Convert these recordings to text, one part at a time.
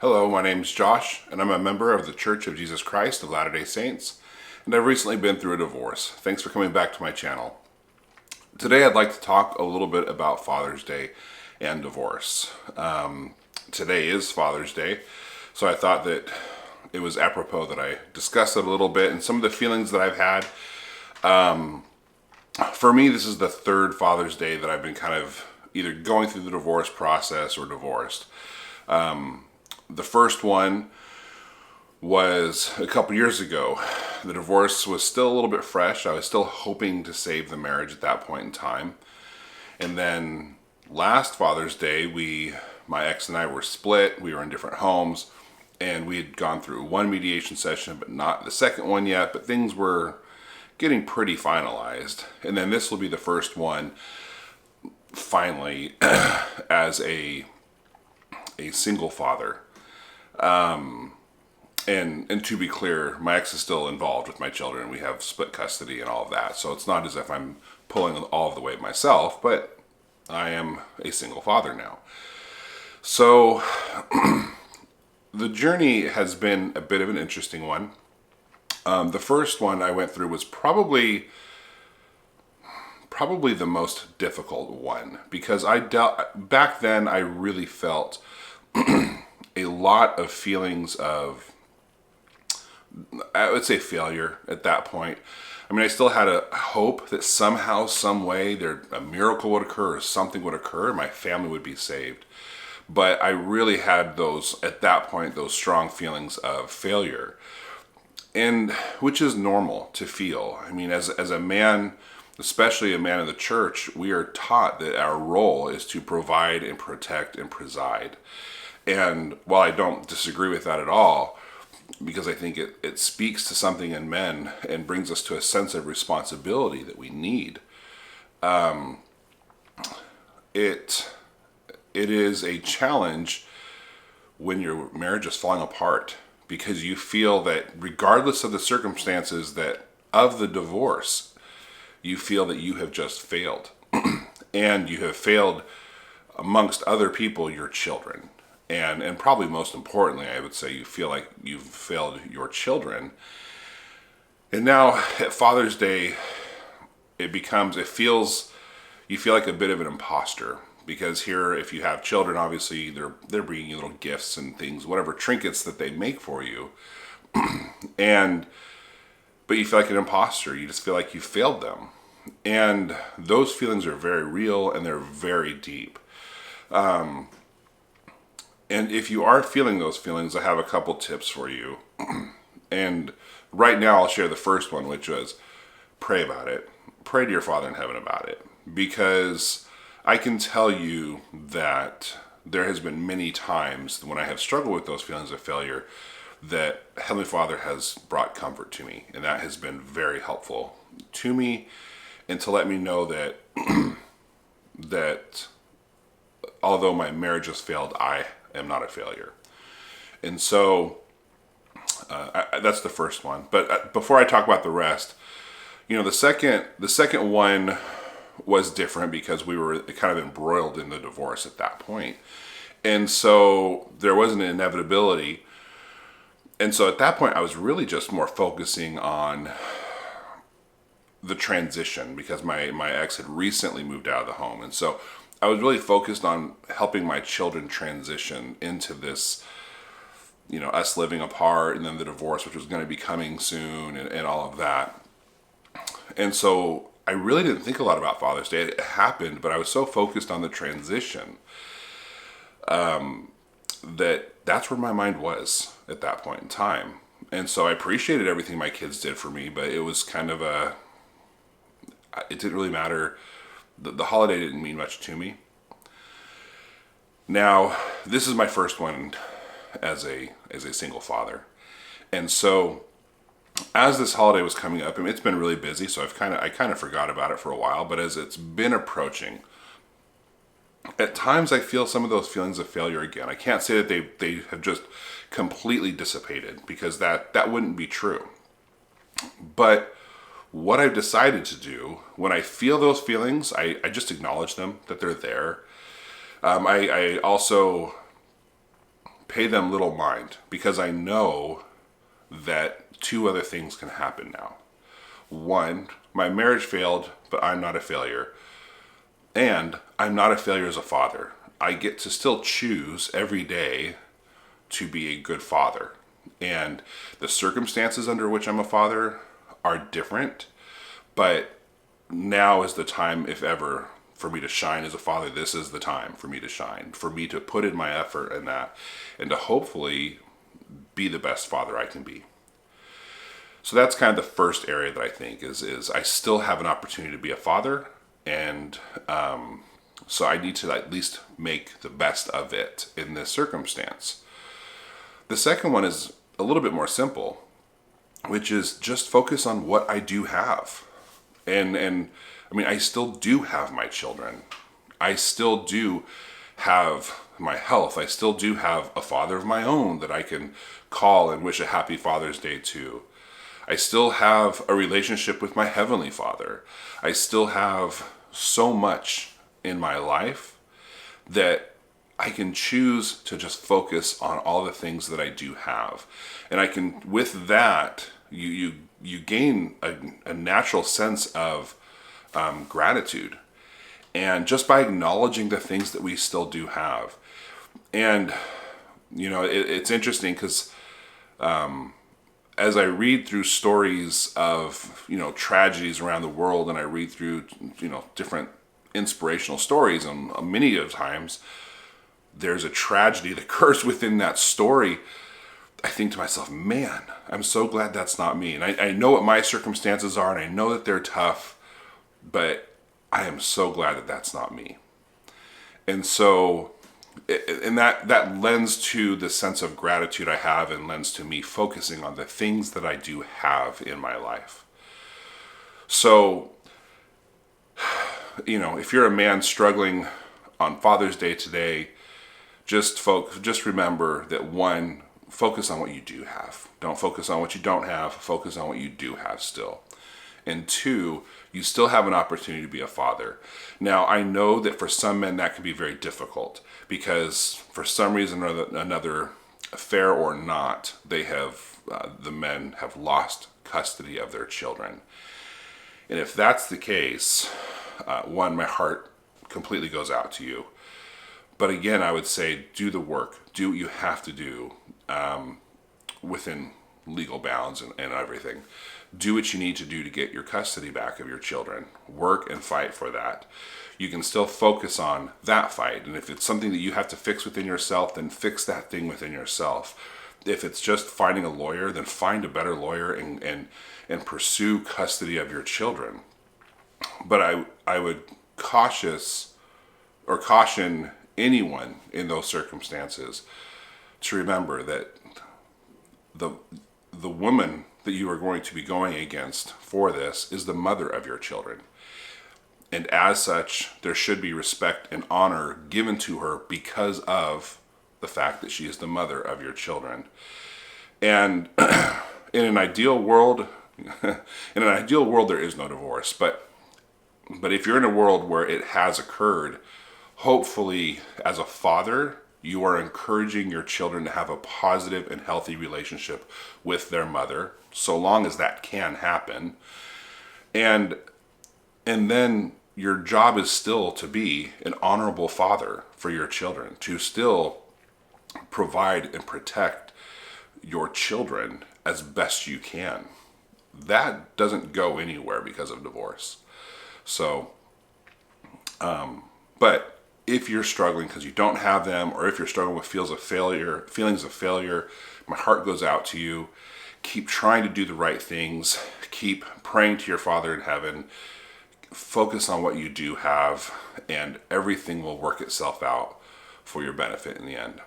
Hello, my name's Josh, and I'm a member of the Church of Jesus Christ of Latter-day Saints, and I've recently been through a divorce. Thanks for coming back to my channel. Today I'd like to talk a little bit about Father's Day and divorce. Today is Father's Day, so I thought that it was apropos that I discuss it a little bit and some of the feelings that I've had. For me, this is the third Father's Day that I've been kind of either going through the divorce process or divorced. The first one was a couple years ago. The divorce was still a little bit fresh. I was still hoping to save the marriage at that point in time. And then last Father's Day, my ex and I were split. We were in different homes, and we had gone through one mediation session, but not the second one yet. But things were getting pretty finalized. And then this will be the first one, finally, as a single father. And to be clear, my ex is still involved with my children. We have split custody and all of that. So it's not as if I'm pulling all of the weight myself, but I am a single father now. So the journey has been a bit of an interesting one. The first one I went through was probably the most difficult one, because back then I really felt a lot of feelings of, I would say, failure at that point. I mean, I still had a hope that somehow, some way, a miracle would occur or something would occur and my family would be saved. But I really had at that point, those strong feelings of failure, and which is normal to feel. I mean, as a man, especially a man in the church, we are taught that our role is to provide and protect and preside. And while I don't disagree with that at all, because I think it speaks to something in men and brings us to a sense of responsibility that we need, it is a challenge when your marriage is falling apart, because you feel that regardless of the circumstances of the divorce, you feel that you have just failed. And you have failed amongst other people, your children. And probably most importantly, I would say you feel like you've failed your children. And now at Father's Day, you feel like a bit of an imposter. Because here, if you have children, obviously they're bringing you little gifts and things, whatever trinkets that they make for you. But you feel like an imposter. You just feel like you failed them. And those feelings are very real and they're very deep. And if you are feeling those feelings, I have a couple tips for you. And right now I'll share the first one, which was pray about it. Pray to your Father in heaven about it. Because I can tell you that there has been many times when I have struggled with those feelings of failure that Heavenly Father has brought comfort to me. And that has been very helpful to me, and to let me know that that although my marriage has failed, I am not a failure. And so that's the first one. But before I talk about the rest, the second one was different because we were kind of embroiled in the divorce at that point. And so there was an inevitability. And so at that point, I was really just more focusing on the transition, because my ex had recently moved out of the home. And so I was really focused on helping my children transition into this, us living apart, and then the divorce, which was going to be coming soon, and all of that. And so I really didn't think a lot about Father's Day. It happened, but I was so focused on the transition that's where my mind was at that point in time. And so I appreciated everything my kids did for me, but it was kind of it didn't really matter. The holiday didn't mean much to me. Now, this is my first one as a single father. And so as this holiday was coming up, it's been really busy, so I kind of forgot about it for a while, but as it's been approaching, at times I feel some of those feelings of failure again. I can't say that they have just completely dissipated, because that wouldn't be true. But what I've decided to do when I feel those feelings, I just acknowledge them, that they're there. I also pay them little mind, because I know that two other things can happen now. One, my marriage failed, but I'm not a failure. And I'm not a failure as a father. I get to still choose every day to be a good father. And the circumstances under which I'm a father are different, but now is the time, if ever, for me to shine as a father. This is the time for me to shine, for me to put in my effort in that, and to hopefully be the best father I can be. So that's kind of the first area that I think is I still have an opportunity to be a father, and so I need to at least make the best of it in this circumstance. The second one is a little bit more simple, which is just focus on what I do have. And I mean, I still do have my children. I still do have my health. I still do have a father of my own that I can call and wish a happy Father's Day to. I still have a relationship with my Heavenly Father. I still have so much in my life that I can choose to just focus on all the things that I do have. And I can, with that, you gain a natural sense of gratitude. And just by acknowledging the things that we still do have. And, you know, it's interesting because as I read through stories of, you know, tragedies around the world, and I read through, you know, different inspirational stories, and many of times there's a tragedy that occurs within that story, I think to myself, man, I'm so glad that's not me. And I know what my circumstances are, and I know that they're tough, but I am so glad that that's not me. And so, and that lends to the sense of gratitude I have, and lends to me focusing on the things that I do have in my life. So, you know, if you're a man struggling on Father's Day today, just remember that, one, focus on what you do have. Don't focus on what you don't have. Focus on what you do have still. And two, you still have an opportunity to be a father. Now, I know that for some men that can be very difficult, because for some reason or another, fair or not, they have the men have lost custody of their children. And if that's the case, one, my heart completely goes out to you. But again, I would say do the work. Do what you have to do within legal bounds and everything. Do what you need to do to get your custody back of your children. Work and fight for that. You can still focus on that fight. And if it's something that you have to fix within yourself, then fix that thing within yourself. If it's just finding a lawyer, then find a better lawyer and pursue custody of your children. But I would caution anyone in those circumstances to remember that the woman that you are going to be going against for this is the mother of your children. And as such, there should be respect and honor given to her because of the fact that she is the mother of your children. And in an ideal world, there is no divorce. But if you're in a world where it has occurred, hopefully as a father, you are encouraging your children to have a positive and healthy relationship with their mother, so long as that can happen. And then your job is still to be an honorable father for your children, to still provide and protect your children as best you can. That doesn't go anywhere because of divorce. So, but if you're struggling because you don't have them, or if you're struggling with feelings of failure, my heart goes out to you. Keep trying to do the right things. Keep praying to your Father in heaven. Focus on what you do have, and everything will work itself out for your benefit in the end.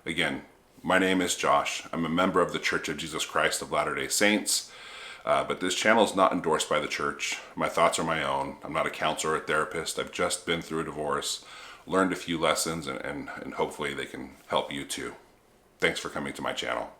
Again, my name is Josh. I'm a member of the Church of Jesus Christ of Latter-day Saints. But this channel is not endorsed by the church. My thoughts are my own. I'm not a counselor or therapist. I've just been through a divorce, learned a few lessons, and hopefully they can help you too. Thanks for coming to my channel.